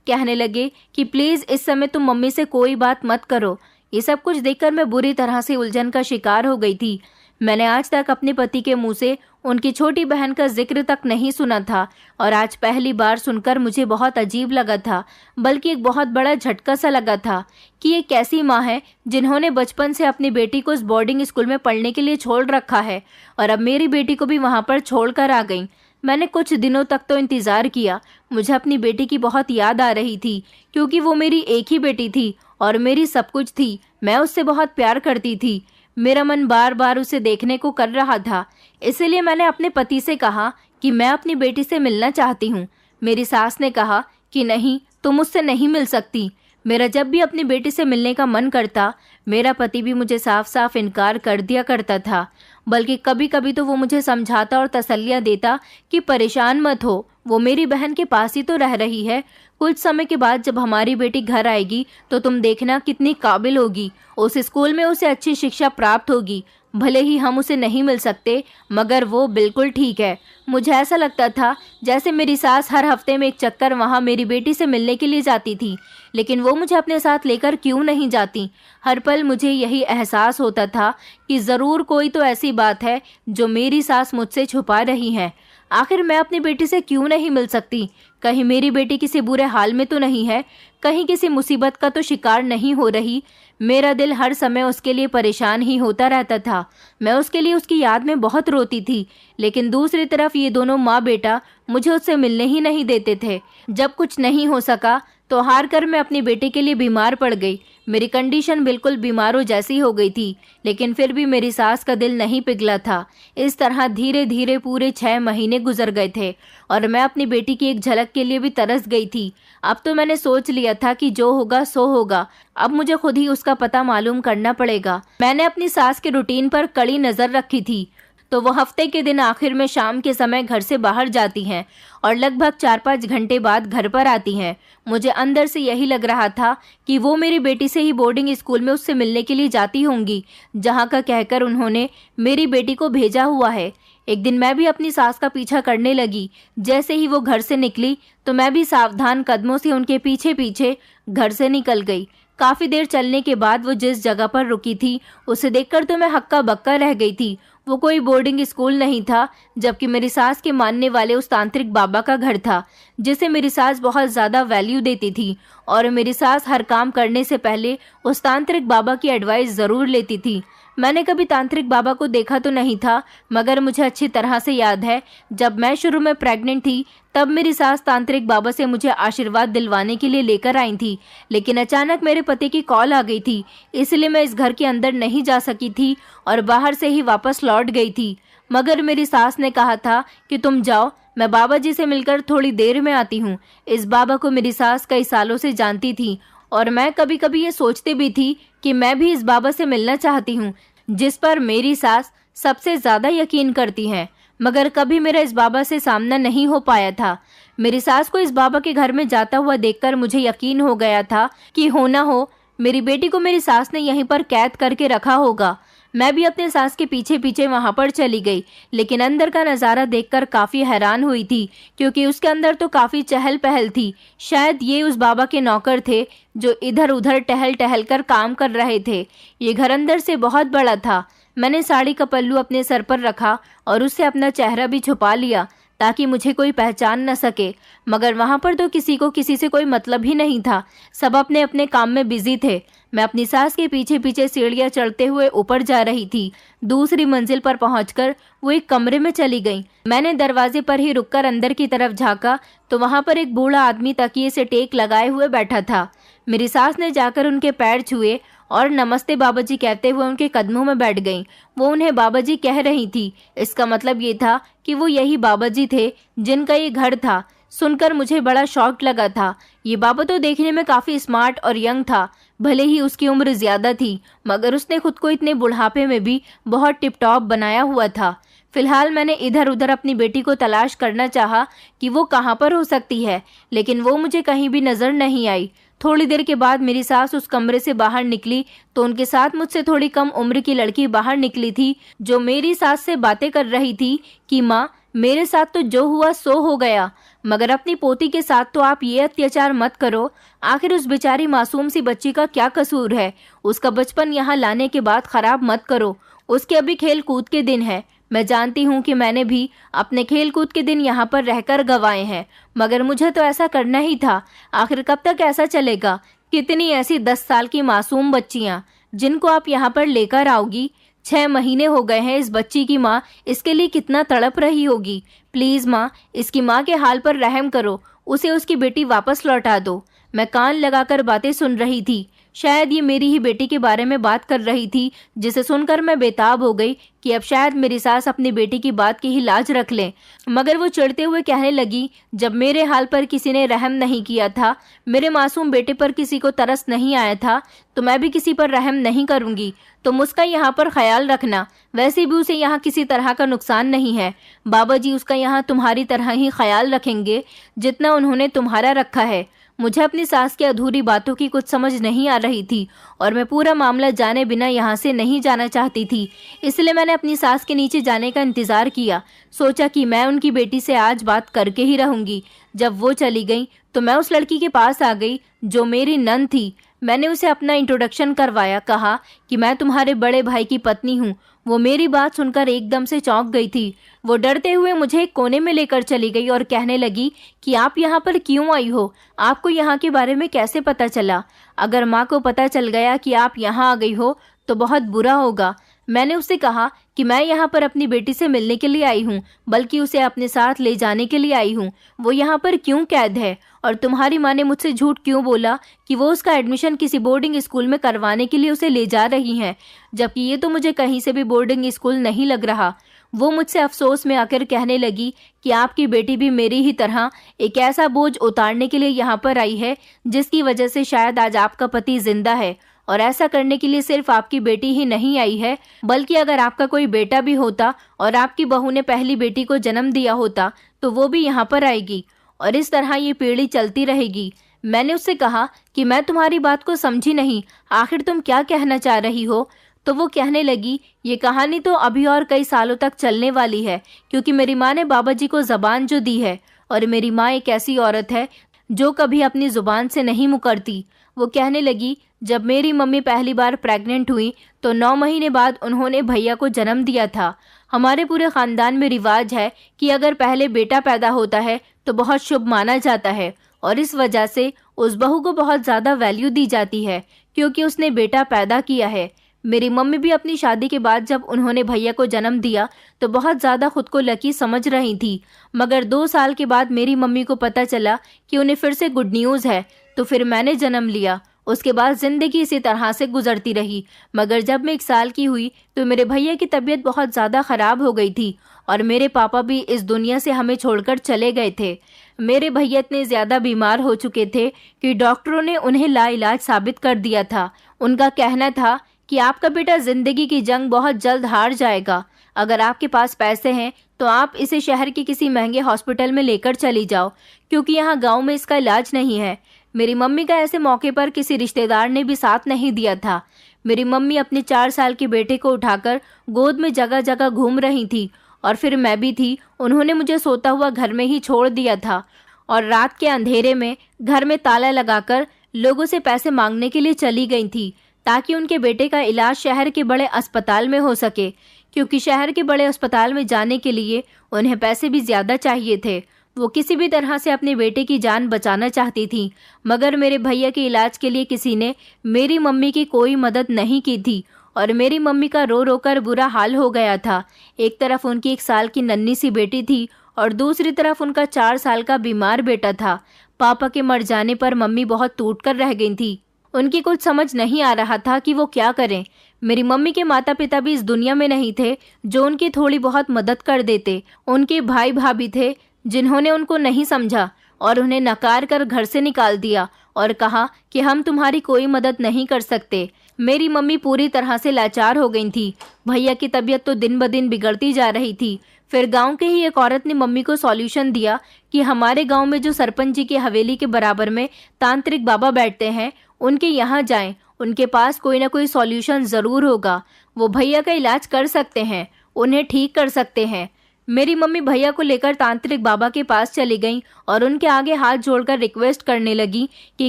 कहने लगे कि प्लीज़ इस समय तुम मम्मी से कोई बात मत करो। ये सब कुछ देखकर मैं बुरी तरह से उलझन का शिकार हो गई थी। मैंने आज तक अपने पति के मुंह से उनकी छोटी बहन का जिक्र तक नहीं सुना था और आज पहली बार सुनकर मुझे बहुत अजीब लगा था, बल्कि एक बहुत बड़ा झटका सा लगा था कि ये कैसी माँ है जिन्होंने बचपन से अपनी बेटी को इस बोर्डिंग स्कूल में पढ़ने के लिए छोड़ रखा है और अब मेरी बेटी को भी वहाँ पर छोड़ कर आ गई। मैंने कुछ दिनों तक तो इंतज़ार किया। मुझे अपनी बेटी की बहुत याद आ रही थी, क्योंकि वो मेरी एक ही बेटी थी और मेरी सब कुछ थी। मैं उससे बहुत प्यार करती थी। मेरा मन बार बार उसे देखने को कर रहा था। इसलिए मैंने अपने पति से कहा कि मैं अपनी बेटी से मिलना चाहती हूँ। मेरी सास ने कहा कि नहीं, तुम मुझसे नहीं मिल सकती। मेरा जब भी अपनी बेटी से मिलने का मन करता, मेरा पति भी मुझे साफ साफ इनकार कर दिया करता था। बल्कि कभी कभी तो वो मुझे समझाता और तसल्लियाँ देता कि परेशान मत हो, वो मेरी बहन के पास ही तो रह रही है। कुछ समय के बाद जब हमारी बेटी घर आएगी तो तुम देखना कितनी काबिल होगी। उस स्कूल में उसे अच्छी शिक्षा प्राप्त होगी। भले ही हम उसे नहीं मिल सकते, मगर वो बिल्कुल ठीक है। मुझे ऐसा लगता था जैसे मेरी सास हर हफ्ते में एक चक्कर वहाँ मेरी बेटी से मिलने के लिए जाती थी, लेकिन वो मुझे अपने साथ लेकर क्यों नहीं जाती। हर पल मुझे यही एहसास होता था कि ज़रूर कोई तो ऐसी बात है जो मेरी सास मुझसे छुपा रही है। आखिर मैं अपनी बेटी से क्यों नहीं मिल सकती? कहीं मेरी बेटी किसी बुरे हाल में तो नहीं है? कहीं किसी मुसीबत का तो शिकार नहीं हो रही? मेरा दिल हर समय उसके लिए परेशान ही होता रहता था। मैं उसके लिए उसकी याद में बहुत रोती थी, लेकिन दूसरी तरफ ये दोनों माँ बेटा मुझे उससे मिलने ही नहीं देते थे। जब कुछ नहीं हो सका तो हार कर मैं अपनी बेटी के लिए बीमार पड़ गई। मेरी कंडीशन बिल्कुल बीमारों जैसी हो गई थी, लेकिन फिर भी मेरी सास का दिल नहीं पिघला था। इस तरह धीरे धीरे पूरे 6 महीने गुजर गए थे और मैं अपनी बेटी की एक झलक के लिए भी तरस गई थी। अब तो मैंने सोच लिया था कि जो होगा सो होगा, अब मुझे खुद ही उसका पता मालूम करना पड़ेगा। मैंने अपनी सास के रूटीन पर कड़ी नज़र रखी थी, तो वो हफ्ते के दिन आखिर में शाम के समय घर से बाहर जाती हैं और लगभग 4-5 घंटे बाद घर पर आती हैं। मुझे अंदर से यही लग रहा था कि वो मेरी बेटी से ही बोर्डिंग स्कूल में उससे मिलने के लिए जाती होंगी, जहाँ का कहकर उन्होंने मेरी बेटी को भेजा हुआ है। एक दिन मैं भी अपनी सास का पीछा करने लगी। जैसे ही वो घर से निकली तो मैं भी सावधान कदमों से उनके पीछे पीछे घर से निकल गई। काफ़ी देर चलने के बाद वो जिस जगह पर रुकी थी उसे देखकर तो मैं हक्का बक्का रह गई थी। वो कोई बोर्डिंग स्कूल नहीं था, जबकि मेरी सास के मानने वाले उस तांत्रिक बाबा का घर था, जिसे मेरी सास बहुत ज़्यादा वैल्यू देती थी और मेरी सास हर काम करने से पहले उस तांत्रिक बाबा की एडवाइस ज़रूर लेती थी। मैंने कभी तांत्रिक बाबा को देखा तो नहीं था, मगर मुझे अच्छी तरह से याद है जब मैं शुरू में प्रेग्नेंट थी तब मेरी सास तांत्रिक बाबा से मुझे आशीर्वाद दिलवाने के लिए लेकर आई थी। लेकिन अचानक मेरे पति की कॉल आ गई थी, इसलिए मैं इस घर के अंदर नहीं जा सकी थी और बाहर से ही वापस लौट गई थी। मगर मेरी सास ने कहा था कि तुम जाओ, मैं बाबा जी से मिलकर थोड़ी देर में आती हूँ। इस बाबा को मेरी सास कई सालों से जानती थी और मैं कभी कभी ये सोचती भी थी कि मैं भी इस बाबा से मिलना चाहती हूँ, जिस पर मेरी सास सबसे ज़्यादा यकीन करती हैं। मगर कभी मेरा इस बाबा से सामना नहीं हो पाया था। मेरी सास को इस बाबा के घर में जाता हुआ देखकर मुझे यकीन हो गया था कि हो ना हो मेरी बेटी को मेरी सास ने यहीं पर कैद करके रखा होगा। मैं भी अपने सास के पीछे पीछे वहां पर चली गई, लेकिन अंदर का नज़ारा देखकर काफ़ी हैरान हुई थी, क्योंकि उसके अंदर तो काफ़ी चहल पहल थी। शायद ये उस बाबा के नौकर थे जो इधर उधर टहल टहल कर काम कर रहे थे। ये घर अंदर से बहुत बड़ा था। मैंने साड़ी का पल्लू अपने सर पर रखा और उससे अपना चेहरा भी छुपा लिया ताकि मुझे कोई पहचान न सके। मगर वहाँ पर तो किसी को किसी से कोई मतलब ही नहीं था, सब अपने अपने काम में बिजी थे। मैं अपनी सास के पीछे पीछे सीढ़ियाँ चढ़ते हुए ऊपर जा रही थी। दूसरी मंजिल पर पहुंचकर वो एक कमरे में चली गई। मैंने दरवाजे पर ही रुककर अंदर की तरफ झाँका तो वहाँ पर एक बूढ़ा आदमी तकिए से टेक लगाए हुए बैठा था। मेरी सास ने जाकर उनके पैर छुए और नमस्ते बाबाजी कहते हुए उनके कदमों में बैठ गईं। वो उन्हें बाबाजी कह रही थी, इसका मतलब ये था कि वो यही बाबाजी थे जिनका ये घर था। सुनकर मुझे बड़ा शॉक लगा था। ये बाबा तो देखने में काफ़ी स्मार्ट और यंग था, भले ही उसकी उम्र ज़्यादा थी, मगर उसने खुद को इतने बुढ़ापे में भी बहुत टिप टॉप बनाया हुआ था। फिलहाल मैंने इधर उधर अपनी बेटी को तलाश करना चाहा कि वो कहाँ पर हो सकती है, लेकिन वो मुझे कहीं भी नज़र नहीं आई। थोड़ी देर के बाद मेरी सास उस कमरे से बाहर निकली तो उनके साथ मुझसे थोड़ी कम उम्र की लड़की बाहर निकली थी, जो मेरी सास से बातें कर रही थी कि माँ, मेरे साथ तो जो हुआ सो हो गया, मगर अपनी पोती के साथ तो आप ये अत्याचार मत करो। आखिर उस बेचारी मासूम सी बच्ची का क्या कसूर है? उसका बचपन यहाँ लाने के बाद खराब मत करो। उसके अभी खेल कूद के दिन है। मैं जानती हूँ कि मैंने भी अपने खेल कूद के दिन यहाँ पर रहकर गंवाए हैं, मगर मुझे तो ऐसा करना ही था। आखिर कब तक ऐसा चलेगा? कितनी ऐसी 10 साल की मासूम बच्चियाँ जिनको आप यहाँ पर लेकर आओगी? 6 महीने हो गए हैं। इस बच्ची की माँ इसके लिए कितना तड़प रही होगी। प्लीज़ माँ, इसकी माँ के हाल पर रहम करो, उसे उसकी बेटी वापस लौटा दो। मैं कान लगाकर बातें सुन रही थी। शायद ये मेरी ही बेटी के बारे में बात कर रही थी, जिसे सुनकर मैं बेताब हो गई कि अब शायद मेरी सास अपनी बेटी की बात की ही लाज रख लें। मगर वो चिढ़ते हुए कहने लगी, जब मेरे हाल पर किसी ने रहम नहीं किया था, मेरे मासूम बेटे पर किसी को तरस नहीं आया था, तो मैं भी किसी पर रहम नहीं करूँगी। तुम उसका यहाँ पर ख्याल रखना। वैसे भी उसे यहाँ किसी तरह का नुकसान नहीं है। बाबा जी उसका यहाँ तुम्हारी तरह ही ख्याल रखेंगे जितना उन्होंने तुम्हारा रखा है। मुझे अपनी सास की अधूरी बातों की कुछ समझ नहीं आ रही थी और मैं पूरा मामला जाने बिना यहाँ से नहीं जाना चाहती थी। इसलिए मैंने अपनी सास के नीचे जाने का इंतज़ार किया। सोचा कि मैं उनकी बेटी से आज बात करके ही रहूँगी। जब वो चली गई तो मैं उस लड़की के पास आ गई जो मेरी नंद थी। मैंने उसे अपना इंट्रोडक्शन करवाया, कहा कि मैं तुम्हारे बड़े भाई की पत्नी हूँ। वो मेरी बात सुनकर एकदम से चौंक गई थी। वो डरते हुए मुझे एक कोने में लेकर चली गई और कहने लगी कि आप यहाँ पर क्यों आई हो, आपको यहाँ के बारे में कैसे पता चला? अगर माँ को पता चल गया कि आप यहाँ आ गई हो तो बहुत बुरा होगा। मैंने उससे कहा कि मैं यहाँ पर अपनी बेटी से मिलने के लिए आई हूँ, बल्कि उसे अपने साथ ले जाने के लिए आई हूँ। वो यहाँ पर क्यों कैद है? और तुम्हारी माँ ने मुझसे झूठ क्यों बोला कि वो उसका एडमिशन किसी बोर्डिंग स्कूल में करवाने के लिए उसे ले जा रही हैं, जबकि ये तो मुझे कहीं से भी बोर्डिंग स्कूल नहीं लग रहा। वो मुझसे अफसोस में आकर कहने लगी कि आपकी बेटी भी मेरी ही तरह एक ऐसा बोझ उतारने के लिए यहाँ पर आई है जिसकी वजह से शायद आज आपका पति जिंदा है। और ऐसा करने के लिए सिर्फ आपकी बेटी ही नहीं आई है, बल्कि अगर आपका कोई बेटा भी होता और आपकी बहू ने पहली बेटी को जन्म दिया होता तो वो भी यहाँ पर आएगी और इस तरह ये पीढ़ी चलती रहेगी। मैंने उससे कहा कि मैं तुम्हारी बात को समझी नहीं, आखिर तुम क्या कहना चाह रही हो? तो वो कहने लगी, ये कहानी तो अभी और कई सालों तक चलने वाली है, क्योंकि मेरी माँ ने बाबा जी को ज़बान जो दी है, और मेरी माँ एक ऐसी औरत है जो कभी अपनी ज़ुबान से नहीं मुकरती। वो कहने लगी, जब मेरी मम्मी पहली बार प्रेग्नेंट हुई तो 9 महीने बाद उन्होंने भैया को जन्म दिया था। हमारे पूरे ख़ानदान में रिवाज है कि अगर पहले बेटा पैदा होता है तो बहुत शुभ माना जाता है और इस वजह से उस बहू को बहुत ज़्यादा वैल्यू दी जाती है क्योंकि उसने बेटा पैदा किया है। मेरी मम्मी भी अपनी शादी के बाद जब उन्होंने भैया को जन्म दिया तो बहुत ज़्यादा खुद को लकी समझ रही थी, मगर 2 साल के बाद मेरी मम्मी को पता चला कि उन्हें फिर से गुड न्यूज़ है, तो फिर मैंने जन्म लिया। उसके बाद ज़िंदगी इसी तरह से गुजरती रही, मगर जब मैं 1 साल की हुई तो मेरे भैया की तबीयत बहुत ज़्यादा ख़राब हो गई थी और मेरे पापा भी इस दुनिया से हमें छोड़कर चले गए थे। मेरे भैया इतने ज़्यादा बीमार हो चुके थे कि डॉक्टरों ने उन्हें लाइलाज साबित कर दिया था। उनका कहना था कि आपका बेटा ज़िंदगी की जंग बहुत जल्द हार जाएगा। अगर आपके पास पैसे हैं तो आप इसे शहर के किसी महंगे हॉस्पिटल में लेकर चली जाओ, क्योंकि यहाँ गांव में इसका इलाज नहीं है। मेरी मम्मी का ऐसे मौके पर किसी रिश्तेदार ने भी साथ नहीं दिया था। मेरी मम्मी अपने 4 साल के बेटे को उठाकर गोद में जगह जगह घूम रही थी और फिर मैं भी थी। उन्होंने मुझे सोता हुआ घर में ही छोड़ दिया था और रात के अंधेरे में घर में ताला लगाकर लोगों से पैसे मांगने के लिए चली गई थी ताकि उनके बेटे का इलाज शहर के बड़े अस्पताल में हो सके, क्योंकि शहर के बड़े अस्पताल में जाने के लिए उन्हें पैसे भी ज़्यादा चाहिए थे। वो किसी भी तरह से अपने बेटे की जान बचाना चाहती थी, मगर मेरे भैया के इलाज के लिए किसी ने मेरी मम्मी की कोई मदद नहीं की थी और मेरी मम्मी का रो रो कर बुरा हाल हो गया था। एक तरफ उनकी 1 साल की नन्ही सी बेटी थी और दूसरी तरफ उनका 4 साल का बीमार बेटा था। पापा के मर जाने पर मम्मी बहुत टूट कर रह गई थी। उनकी कुछ समझ नहीं आ रहा था कि वो क्या करें। मेरी मम्मी के माता पिता भी इस दुनिया में नहीं थे जो उनकी थोड़ी बहुत मदद कर देते। उनके भाई भाभी थे जिन्होंने उनको नहीं समझा और उन्हें नकार कर घर से निकाल दिया और कहा कि हम तुम्हारी कोई मदद नहीं कर सकते। मेरी मम्मी पूरी तरह से लाचार हो गई थी। भैया की तबीयत तो दिन ब दिन बिगड़ती जा रही थी। फिर गांव के ही एक औरत ने मम्मी को सॉल्यूशन दिया कि हमारे गांव में जो सरपंच जी की हवेली के बराबर में तांत्रिक बाबा बैठते हैं, उनके यहाँ जाएं, उनके पास कोई ना कोई सॉल्यूशन ज़रूर होगा। वो भैया का इलाज कर सकते हैं, उन्हें ठीक कर सकते हैं। मेरी मम्मी भैया को लेकर तांत्रिक बाबा के पास चली गई और उनके आगे हाथ जोड़कर रिक्वेस्ट करने लगी कि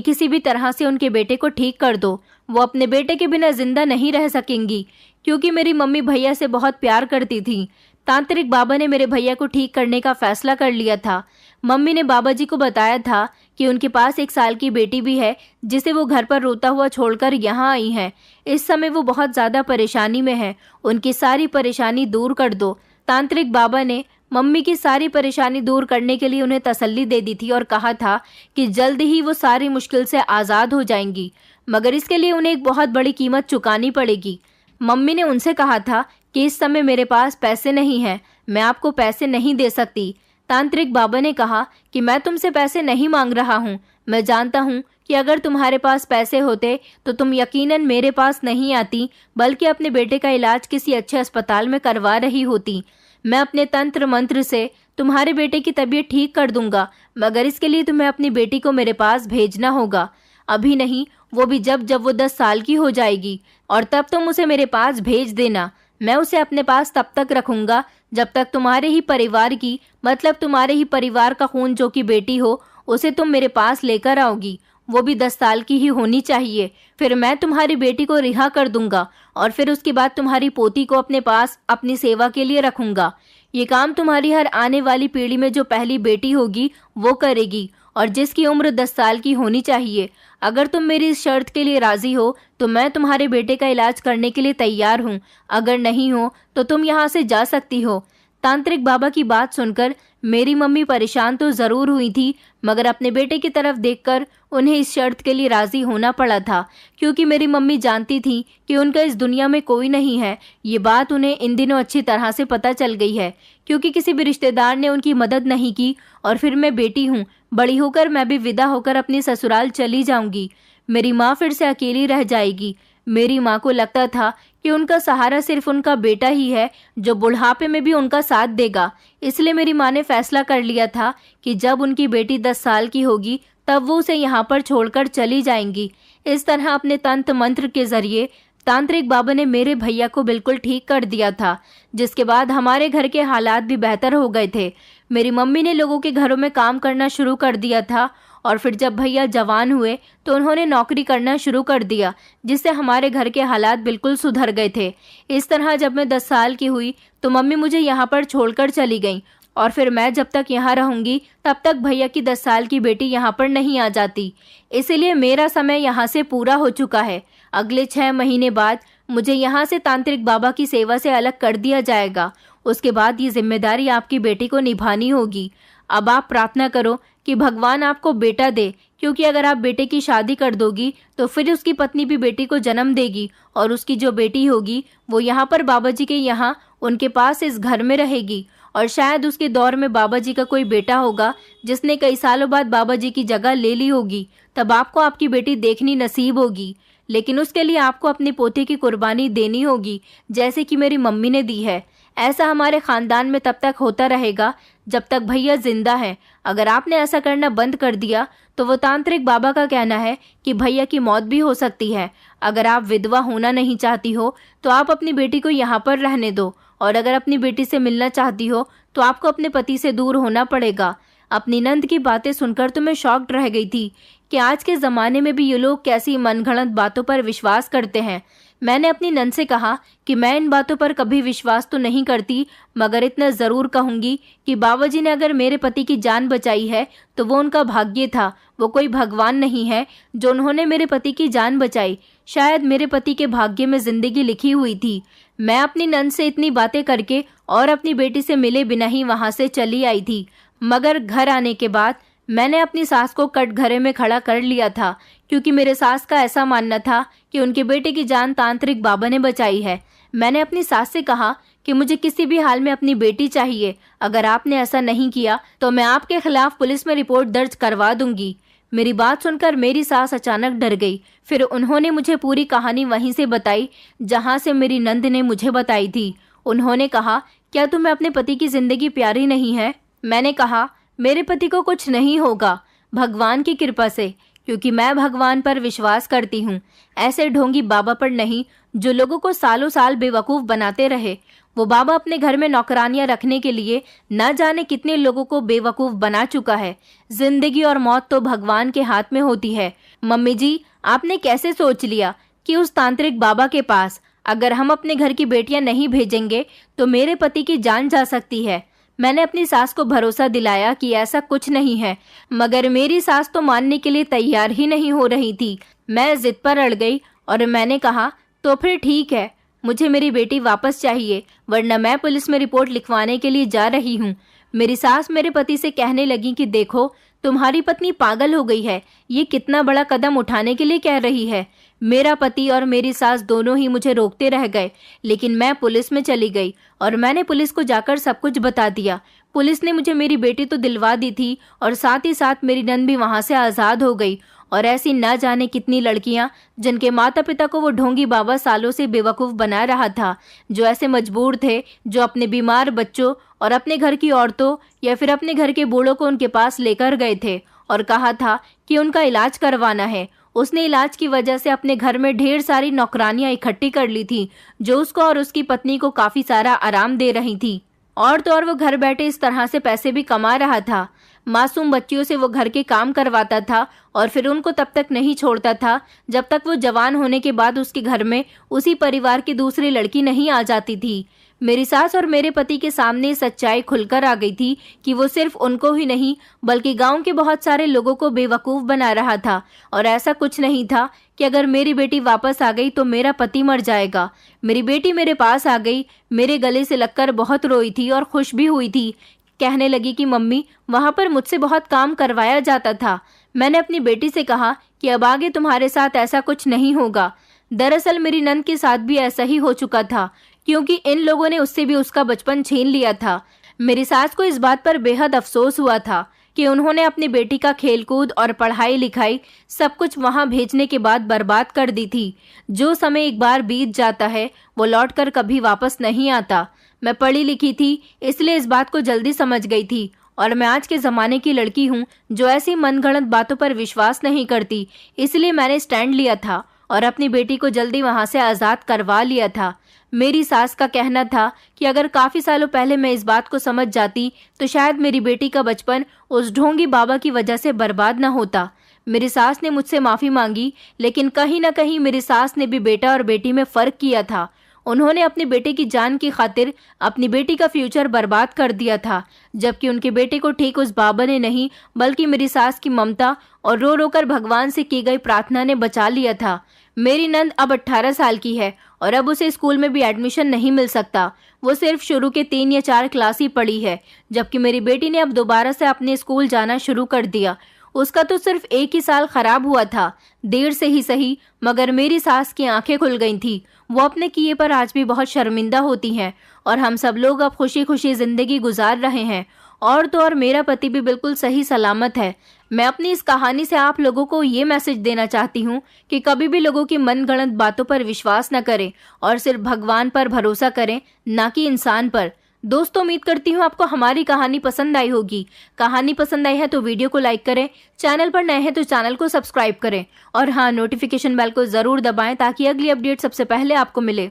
किसी भी तरह से उनके बेटे को ठीक कर दो। वो अपने बेटे के बिना जिंदा नहीं रह सकेंगी, क्योंकि मेरी मम्मी भैया से बहुत प्यार करती थी। तांत्रिक बाबा ने मेरे भैया को ठीक करने का फैसला कर लिया था। मम्मी ने बाबा जी को बताया था कि उनके पास 1 साल की बेटी भी है जिसे वो घर पर रोता हुआ छोड़कर यहाँ आई है। इस समय वो बहुत ज़्यादा परेशानी में है, उनकी सारी परेशानी दूर कर दो। तांत्रिक बाबा ने मम्मी की सारी परेशानी दूर करने के लिए उन्हें तसल्ली दे दी थी और कहा था कि जल्द ही वो सारी मुश्किल से आज़ाद हो जाएंगी, मगर इसके लिए उन्हें एक बहुत बड़ी कीमत चुकानी पड़ेगी। मम्मी ने उनसे कहा था कि इस समय मेरे पास पैसे नहीं हैं, मैं आपको पैसे नहीं दे सकती। तांत्रिक बाबा ने कहा कि मैं तुमसे पैसे नहीं मांग रहा हूँ, मैं जानता हूँ कि अगर तुम्हारे पास पैसे होते तो तुम यकीनन मेरे पास नहीं आती, बल्कि अपने बेटे का इलाज किसी अच्छे अस्पताल में करवा रही होती। मैं अपने तंत्र मंत्र से तुम्हारे बेटे की तबीयत ठीक कर दूंगा, मगर इसके लिए तुम्हें अपनी बेटी को मेरे पास भेजना होगा। अभी नहीं, वो भी जब जब वो 10 साल की हो जाएगी, और तब तुम उसे मेरे पास भेज देना। मैं उसे अपने पास तब तक रखूंगा जब तक तुम्हारे ही परिवार की, मतलब तुम्हारे ही परिवार का खून जो कि बेटी हो, उसे तुम मेरे पास लेकर आओगी। वो भी 10 साल की ही होनी चाहिए। फिर मैं तुम्हारी बेटी को रिहा कर दूंगा और फिर उसके बाद तुम्हारी पोती को अपने पास अपनी सेवा के लिए रखूंगा। ये काम तुम्हारी हर आने वाली पीढ़ी में जो पहली बेटी होगी वो करेगी, और जिसकी उम्र 10 साल की होनी चाहिए। अगर तुम मेरी इस शर्त के लिए राजी हो तो मैं तुम्हारे बेटे का इलाज करने के लिए तैयार हूँ। अगर नहीं हो तो तुम यहाँ से जा सकती हो। तांत्रिक बाबा की बात सुनकर मेरी मम्मी परेशान तो जरूर हुई थी, मगर अपने बेटे की तरफ देखकर उन्हें इस शर्त के लिए राजी होना पड़ा था, क्योंकि मेरी मम्मी जानती थी कि उनका इस दुनिया में कोई नहीं है। ये बात उन्हें इन दिनों अच्छी तरह से पता चल गई है, क्योंकि किसी भी रिश्तेदार ने उनकी मदद नहीं की। और फिर मैं बेटी हूँ, बड़ी होकर मैं भी विदा होकर अपनी ससुराल चली जाऊंगी। मेरी माँ फिर से अकेली रह जाएगी। मेरी माँ को लगता था कि उनका सहारा सिर्फ उनका बेटा ही है, जो बुढ़ापे में भी उनका साथ देगा। इसलिए मेरी माँ ने फैसला कर लिया था कि जब उनकी बेटी 10 साल की होगी तब वो उसे यहाँ पर छोड़कर चली जाएंगी। इस तरह अपने तंत्र मंत्र के जरिए तांत्रिक बाबा ने मेरे भैया को बिल्कुल ठीक कर दिया था, जिसके बाद हमारे घर के हालात भी बेहतर हो गए थे। मेरी मम्मी ने लोगों के घरों में काम करना शुरू कर दिया था, और फिर जब भैया जवान हुए तो उन्होंने नौकरी करना शुरू कर दिया, जिससे हमारे घर के हालात बिल्कुल सुधर गए थे। इस तरह जब मैं 10 साल की हुई तो मम्मी मुझे यहाँ पर छोड़कर चली गई, और फिर मैं जब तक यहाँ रहूंगी तब तक भैया की 10 साल की बेटी यहाँ पर नहीं आ जाती। इसीलिए मेरा समय यहाँ से पूरा हो चुका है। अगले 6 महीने बाद मुझे यहाँ से तांत्रिक बाबा की सेवा से अलग कर दिया जाएगा। उसके बाद ये जिम्मेदारी आपकी बेटी को निभानी होगी। अब आप प्रार्थना करो कि भगवान आपको बेटा दे, क्योंकि अगर आप बेटे की शादी कर दोगी तो फिर उसकी पत्नी भी बेटी को जन्म देगी, और उसकी जो बेटी होगी वो यहाँ पर बाबा जी के यहाँ उनके पास इस घर में रहेगी। और शायद उसके दौर में बाबा जी का कोई बेटा होगा जिसने कई सालों बाद बाबा जी की जगह ले ली होगी। तब आपको आपकी बेटी देखनी नसीब होगी, लेकिन उसके लिए आपको अपने पोते की कुर्बानी देनी होगी, जैसे कि मेरी मम्मी ने दी है। ऐसा हमारे खानदान में तब तक होता रहेगा जब तक भैया जिंदा है। अगर आपने ऐसा करना बंद कर दिया तो वो तांत्रिक बाबा का कहना है कि भैया की मौत भी हो सकती है। अगर आप विधवा होना नहीं चाहती हो तो आप अपनी बेटी को यहाँ पर रहने दो, और अगर अपनी बेटी से मिलना चाहती हो तो आपको अपने पति से दूर होना पड़ेगा। अपनी नंद की बातें सुनकर तो मैं शॉक्ड रह गई थी कि आज के ज़माने में भी ये लोग कैसी मनगढ़ंत बातों पर विश्वास करते हैं। मैंने अपनी नंद से कहा कि मैं इन बातों पर कभी विश्वास तो नहीं करती, मगर इतना ज़रूर कहूँगी कि बाबा जी ने अगर मेरे पति की जान बचाई है तो वो उनका भाग्य था। वो कोई भगवान नहीं है जो उन्होंने मेरे पति की जान बचाई। शायद मेरे पति के भाग्य में ज़िंदगी लिखी हुई थी। मैं अपनी नंद से इतनी बातें करके और अपनी बेटी से मिले बिना ही वहाँ से चली आई थी, मगर घर आने के बाद मैंने अपनी सास को कटघरे में खड़ा कर लिया था, क्योंकि मेरे सास का ऐसा मानना था कि उनके बेटे की जान तांत्रिक बाबा ने बचाई है। मैंने अपनी सास से कहा कि मुझे किसी भी हाल में अपनी बेटी चाहिए। अगर आपने ऐसा नहीं किया तो मैं आपके खिलाफ पुलिस में रिपोर्ट दर्ज करवा दूंगी। मेरी बात सुनकर मेरी सास अचानक डर गई। फिर उन्होंने मुझे पूरी कहानी वहीं से बताई जहाँ से मेरी नंद ने मुझे बताई थी। उन्होंने कहा, क्या तुम्हें अपने पति की जिंदगी प्यारी नहीं है? मैंने कहा, मेरे पति को कुछ नहीं होगा, भगवान की कृपा से, क्योंकि मैं भगवान पर विश्वास करती हूँ, ऐसे ढोंगी बाबा पर नहीं जो लोगों को सालों साल बेवकूफ़ बनाते रहे। वो बाबा अपने घर में नौकरानियां रखने के लिए न जाने कितने लोगों को बेवकूफ़ बना चुका है। जिंदगी और मौत तो भगवान के हाथ में होती है। मम्मी जी, आपने कैसे सोच लिया कि उस तांत्रिक बाबा के पास अगर हम अपने घर की बेटियां नहीं भेजेंगे तो मेरे पति की जान जा सकती है? मैंने अपनी सास को भरोसा दिलाया कि ऐसा कुछ नहीं है, मगर मेरी सास तो मानने के लिए तैयार ही नहीं हो रही थी। मैं जिद पर अड़ गई और मैंने कहा, तो फिर ठीक है, मुझे मेरी बेटी वापस चाहिए, वरना मैं पुलिस में रिपोर्ट लिखवाने के लिए जा रही हूँ। मेरी सास मेरे पति से कहने लगी कि देखो, तुम्हारी पत्नी पागल हो गई है, ये कितना बड़ा कदम उठाने के लिए कह रही है। मेरा पति और मेरी सास दोनों ही मुझे रोकते रह गए, लेकिन मैं पुलिस में चली गई और मैंने पुलिस को जाकर सब कुछ बता दिया। पुलिस ने मुझे मेरी बेटी तो दिलवा दी थी और साथ ही साथ मेरी नंद भी वहाँ से आज़ाद हो गई। और ऐसी ना जाने कितनी लड़कियां जिनके माता पिता को वो ढोंगी बाबा सालों से बेवकूफ़ बना रहा था, जो ऐसे मजबूर थे, जो अपने बीमार बच्चों और अपने घर की औरतों या फिर अपने घर के बूढ़ों को उनके पास लेकर गए थे और कहा था कि उनका इलाज करवाना है। उसने इलाज की वजह से अपने घर में ढेर सारी नौकरानियां इकट्ठी कर ली थी, जो उसको और उसकी पत्नी को काफ़ी सारा आराम दे रही थी। और तो और वो घर बैठे इस तरह से पैसे भी कमा रहा था। मासूम बच्चियों से वो घर के काम करवाता था और फिर उनको तब तक नहीं छोड़ता था जब तक वो जवान होने के बाद उसके घर में उसी परिवार की दूसरी लड़की नहीं आ जाती थी। मेरी सास और मेरे पति के सामने सच्चाई खुलकर आ गई थी कि वो सिर्फ उनको ही नहीं बल्कि गांव के बहुत सारे लोगों को बेवकूफ़ बना रहा था। और ऐसा कुछ नहीं था कि अगर मेरी बेटी वापस आ गई तो मेरा पति मर जाएगा। मेरी बेटी मेरे पास आ गई, मेरे गले से लगकर बहुत रोई थी और खुश भी हुई थी। कहने लगी कि मम्मी, वहाँ पर मुझसे बहुत काम करवाया जाता था। मैंने अपनी बेटी से कहा कि अब आगे तुम्हारे साथ ऐसा कुछ नहीं होगा। दरअसल मेरी नंद के साथ भी ऐसा ही हो चुका था, क्योंकि इन लोगों ने उससे भी उसका बचपन छीन लिया था। मेरी सास को इस बात पर बेहद अफसोस हुआ था कि उन्होंने अपनी बेटी का खेलकूद और पढ़ाई लिखाई सब कुछ वहां भेजने के बाद बर्बाद कर दी थी। जो समय एक बार बीत जाता है वो लौटकर कभी वापस नहीं आता। मैं पढ़ी लिखी थी, इसलिए इस बात को जल्दी समझ गई थी और मैं आज के ज़माने की लड़की हूँ जो ऐसी मनगढ़ंत बातों पर विश्वास नहीं करती। इसलिए मैंने स्टैंड लिया था और अपनी बेटी को जल्दी वहाँ से आज़ाद करवा लिया था। मेरी सास का कहना था कि अगर काफ़ी सालों पहले मैं इस बात को समझ जाती तो शायद मेरी बेटी का बचपन उस ढोंगी बाबा की वजह से बर्बाद न होता। मेरी सास ने मुझसे माफ़ी मांगी, लेकिन कहीं ना कहीं मेरी सास ने भी बेटा और बेटी में फ़र्क किया था। उन्होंने अपने बेटे की जान की खातिर अपनी बेटी का फ्यूचर बर्बाद कर दिया था, जबकि उनके बेटे को ठीक उस बाबा ने नहीं बल्कि मेरी सास की ममता और रो रो कर भगवान से की गई प्रार्थना ने बचा लिया था। मेरी नंद अब 18 साल की है और अब उसे स्कूल में भी एडमिशन नहीं मिल सकता। वो सिर्फ शुरू के 3 या 4 क्लास ही पढ़ी है, जबकि मेरी बेटी ने अब दोबारा से अपने स्कूल जाना शुरू कर दिया। उसका तो सिर्फ 1 ही साल खराब हुआ था, देर से ही सही, मगर मेरी सास की आंखें खुल गई थी। वो अपने किए पर आज भी बहुत शर्मिंदा होती हैं और हम सब लोग अब खुशी खुशी जिंदगी गुजार रहे हैं। और तो और मेरा पति भी बिल्कुल सही सलामत है। मैं अपनी इस कहानी से आप लोगों को ये मैसेज देना चाहती हूँ कि कभी भी लोगों की मनगढ़ंत बातों पर विश्वास न करें और सिर्फ भगवान पर भरोसा करें, ना कि इंसान पर। दोस्तों, उम्मीद करती हूँ आपको हमारी कहानी पसंद आई होगी। कहानी पसंद आई है तो वीडियो को लाइक करें, चैनल पर नए हैं तो चैनल को सब्सक्राइब करें और हाँ, नोटिफिकेशन बेल को ज़रूर दबाएं ताकि अगली अपडेट सबसे पहले आपको मिले।